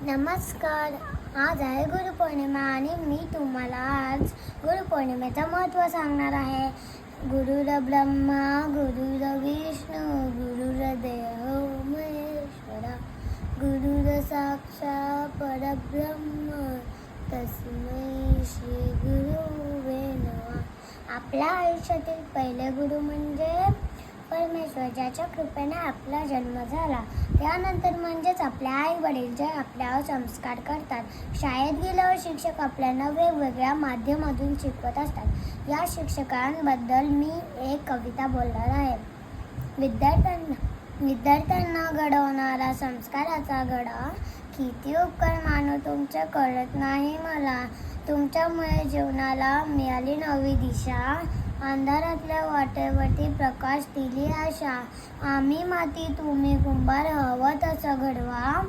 नमस्कार. आज आहे गुरुपौर्णिमा आणि मी तुम्हाला आज गुरुपौर्णिमेचं महत्त्व सांगणार आहे. गुरुर ब्रह्मा गुरुर विष्णू गुरुर्देवो महेश्वरा गुरुर साक्षात परब्रह्म तस्मै श्री गुरुवे नमः. आपल्या आयुष्यातील पहिले गुरु म्हणजे परमेश्वर, ज्याच्या कृपेने आपला जन्म झाला. त्यानंतर म्हणजेच आपले आई वडील, जे आपल्यावर संस्कार करतात. शाळेत गेल्यावर शिक्षक आपल्याला वेगवेगळ्या माध्यमातून शिकवत असतात. या शिक्षकांबद्दल मी एक कविता बोलणार आहे. विद्यार्थ्यांना घडवणारा संस्काराचा गडा, किती उपकार मानू तुमचे कळत नाही मला. तुमच्यामुळे जीवनाला मिळाली नवी दिशा, अंधारातल्या वाटेवरती प्रकाश दिली आशा. आम्ही माती तुम्ही कुंभार, हवं तसं घडवा.